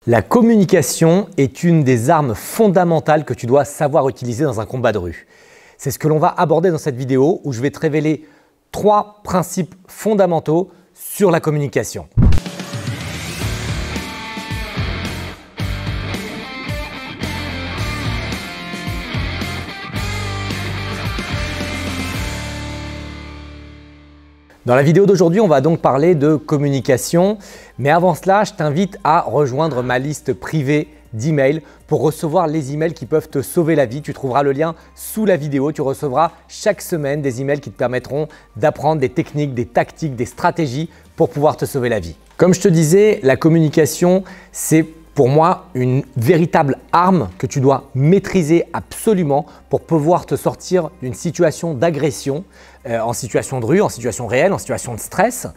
La communication est une des armes fondamentales que tu dois savoir utiliser dans un combat de rue. C'est ce que l'on va aborder dans cette vidéo où je vais te révéler 3 principes fondamentaux sur la communication. Dans la vidéo d'aujourd'hui, on va donc parler de communication. Mais avant cela, je t'invite à rejoindre ma liste privée d'emails pour recevoir les emails qui peuvent te sauver la vie. Tu trouveras le lien sous la vidéo. Tu recevras chaque semaine des emails qui te permettront d'apprendre des techniques, des tactiques, des stratégies pour pouvoir te sauver la vie. Comme je te disais, la communication, c'est pour moi une véritable arme que tu dois maîtriser absolument pour pouvoir te sortir d'une situation d'agression, en situation de rue, en situation réelle, en situation de stress.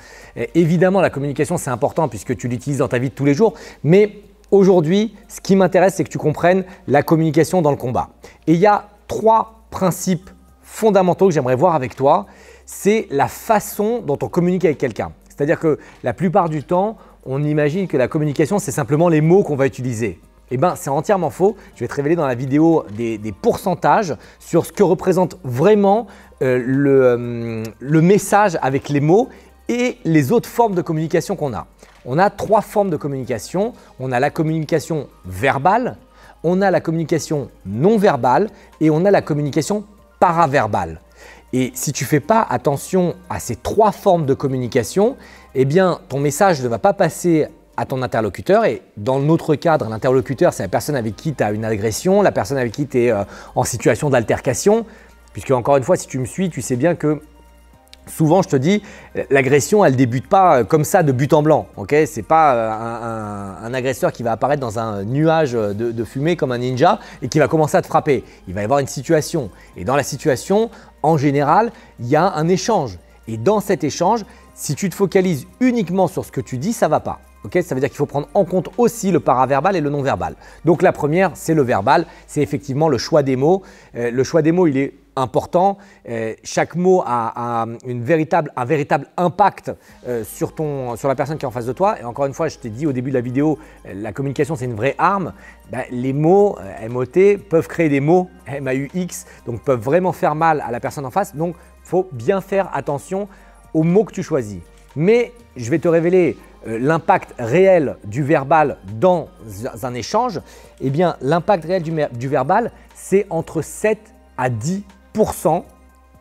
Évidemment, la communication, c'est important puisque tu l'utilises dans ta vie de tous les jours. Mais aujourd'hui, ce qui m'intéresse, c'est que tu comprennes la communication dans le combat. Et il y a 3 principes fondamentaux que j'aimerais voir avec toi. C'est la façon dont on communique avec quelqu'un. C'est-à-dire que la plupart du temps, on imagine que la communication, c'est simplement les mots qu'on va utiliser. Eh bien, c'est entièrement faux. Je vais te révéler dans la vidéo des pourcentages sur ce que représente vraiment le message avec les mots et les autres formes de communication qu'on a. On a 3 formes de communication. On a la communication verbale, on a la communication non verbale et on a la communication paraverbale. Et si tu ne fais pas attention à ces 3 formes de communication, eh bien, ton message ne va pas passer à ton interlocuteur. Et dans notre cadre, l'interlocuteur, c'est la personne avec qui tu as une agression, la personne avec qui tu es en situation d'altercation. Puisque encore une fois, si tu me suis, tu sais bien que souvent, je te dis, l'agression, elle ne débute pas comme ça de but en blanc. Okay, ce n'est pas un agresseur qui va apparaître dans un nuage de fumée comme un ninja et qui va commencer à te frapper. Il va y avoir une situation. Et dans la situation, en général, il y a un échange. Et dans cet échange, si tu te focalises uniquement sur ce que tu dis, ça ne va pas. Okay, ça veut dire qu'il faut prendre en compte aussi le paraverbal et le non-verbal. Donc la première, c'est le verbal, c'est effectivement le choix des mots. Le choix des mots, il est important. Chaque mot a un véritable impact sur la personne qui est en face de toi. Et encore une fois, je t'ai dit au début de la vidéo, la communication, c'est une vraie arme. Les mots MOT peuvent créer des mots MAUX, donc peuvent vraiment faire mal à la personne en face. Donc, il faut bien faire attention aux mots que tu choisis. Mais je vais te révéler l'impact réel du verbal dans un échange. Eh bien, l'impact réel du verbal, c'est entre 7 à 10%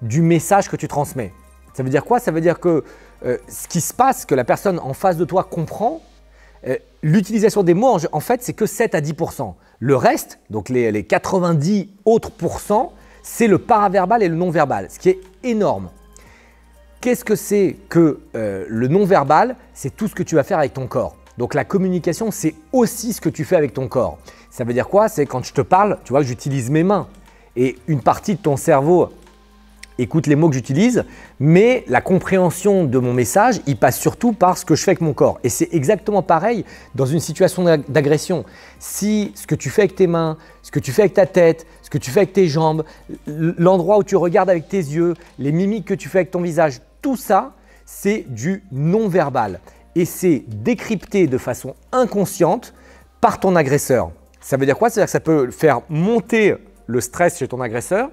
du message que tu transmets. Ça veut dire quoi? Ça veut dire que ce qui se passe, que la personne en face de toi comprend, l'utilisation des mots, en fait, c'est que 7 à 10%. Le reste, donc les 90 autres pourcents, c'est le paraverbal et le non-verbal, ce qui est énorme. Qu'est-ce que c'est que le non-verbal? C'est tout ce que tu vas faire avec ton corps. Donc la communication, c'est aussi ce que tu fais avec ton corps. Ça veut dire quoi? C'est quand je te parle, tu vois que j'utilise mes mains. Et une partie de ton cerveau écoute les mots que j'utilise, mais la compréhension de mon message, il passe surtout par ce que je fais avec mon corps. Et c'est exactement pareil dans une situation d'agression. Si ce que tu fais avec tes mains, ce que tu fais avec ta tête, ce que tu fais avec tes jambes, l'endroit où tu regardes avec tes yeux, les mimiques que tu fais avec ton visage, tout ça, c'est du non-verbal. Et c'est décrypté de façon inconsciente par ton agresseur. Ça veut dire quoi? C'est-à-dire que ça peut faire monter le stress chez ton agresseur,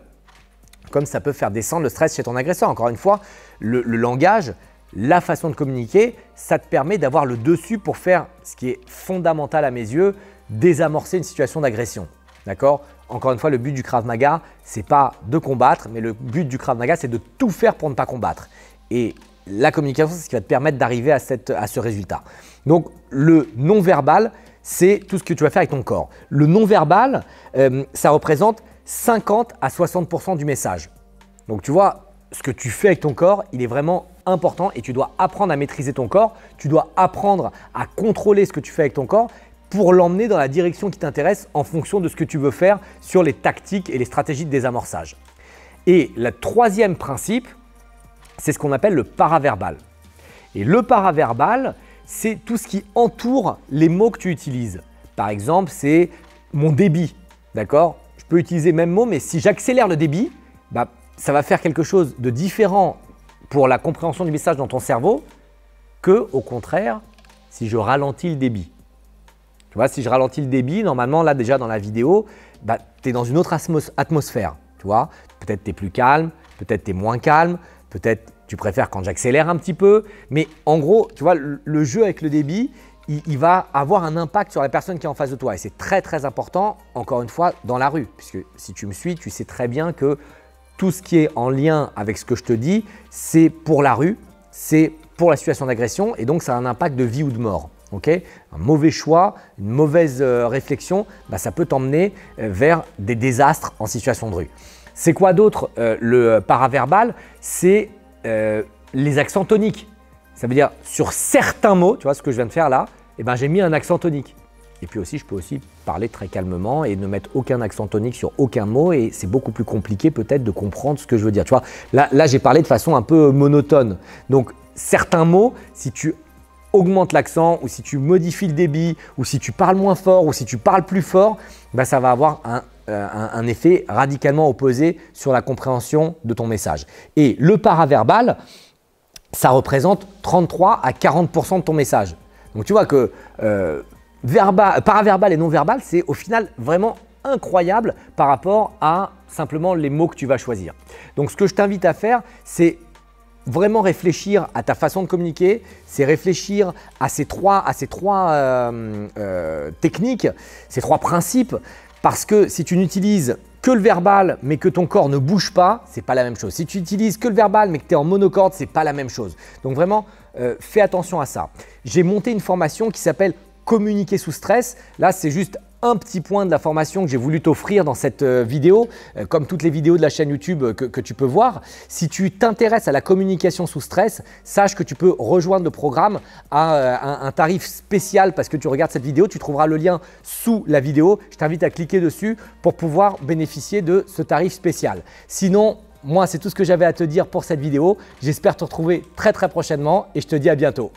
comme ça peut faire descendre le stress chez ton agresseur. Encore une fois, le langage, la façon de communiquer, ça te permet d'avoir le dessus pour faire ce qui est fondamental à mes yeux, désamorcer une situation d'agression. D'accord? Encore une fois, le but du Krav Maga, ce n'est pas de combattre, mais le but du Krav Maga, c'est de tout faire pour ne pas combattre. Et la communication, c'est ce qui va te permettre d'arriver à ce résultat. Donc, le non-verbal, c'est tout ce que tu vas faire avec ton corps. Le non-verbal, ça représente 50 à 60% du message. Donc tu vois, ce que tu fais avec ton corps, il est vraiment important et tu dois apprendre à maîtriser ton corps. Tu dois apprendre à contrôler ce que tu fais avec ton corps pour l'emmener dans la direction qui t'intéresse en fonction de ce que tu veux faire sur les tactiques et les stratégies de désamorçage. Et le 3e principe, c'est ce qu'on appelle le paraverbal. Et le paraverbal, c'est tout ce qui entoure les mots que tu utilises. Par exemple, c'est mon débit, d'accord? Je peux utiliser le même mot, mais si j'accélère le débit, ça va faire quelque chose de différent pour la compréhension du message dans ton cerveau que, au contraire, si je ralentis le débit. Tu Tu vois, si je ralentis le débit, normalement, là déjà dans la vidéo, bah, tu es dans une autre atmosphère. Tu vois, peut-être tu es plus calme, peut-être tu es moins calme, peut-être tu préfères quand j'accélère un petit peu. Mais en gros, tu vois, le jeu avec le débit, il va avoir un impact sur la personne qui est en face de toi. Et c'est très très important, encore une fois, dans la rue. Puisque si tu me suis, tu sais très bien que tout ce qui est en lien avec ce que je te dis, c'est pour la rue, c'est pour la situation d'agression et donc ça a un impact de vie ou de mort. Okay, un mauvais choix, une mauvaise réflexion, bah, ça peut t'emmener vers des désastres en situation de rue. C'est quoi d'autre le paraverbal? C'est les accents toniques. Ça veut dire sur certains mots, tu vois ce que je viens de faire là, eh ben, j'ai mis un accent tonique. Et puis aussi, je peux aussi parler très calmement et ne mettre aucun accent tonique sur aucun mot et c'est beaucoup plus compliqué peut-être de comprendre ce que je veux dire. Tu vois, là j'ai parlé de façon un peu monotone. Donc certains mots, si tu augmentes l'accent ou si tu modifies le débit ou si tu parles moins fort ou si tu parles plus fort, ben, ça va avoir un effet radicalement opposé sur la compréhension de ton message. Et le paraverbal, ça représente 33 à 40% de ton message. Donc tu vois que paraverbal et non verbal, c'est au final vraiment incroyable par rapport à simplement les mots que tu vas choisir. Donc ce que je t'invite à faire, c'est vraiment réfléchir à ta façon de communiquer, c'est réfléchir à ces trois techniques, ces trois principes, parce que si tu n'utilises que le verbal mais que ton corps ne bouge pas, c'est pas la même chose. Si tu utilises que le verbal mais que tu es en monocorde, c'est pas la même chose. Donc vraiment, fais attention à ça. J'ai monté une formation qui s'appelle Communiquer sous stress. Là, c'est juste un petit point de la formation que j'ai voulu t'offrir dans cette vidéo, comme toutes les vidéos de la chaîne YouTube que tu peux voir. Si tu t'intéresses à la communication sous stress, sache que tu peux rejoindre le programme à un tarif spécial parce que tu regardes cette vidéo. Tu trouveras le lien sous la vidéo. Je t'invite à cliquer dessus pour pouvoir bénéficier de ce tarif spécial. Sinon, moi, c'est tout ce que j'avais à te dire pour cette vidéo. J'espère te retrouver très très prochainement et je te dis à bientôt.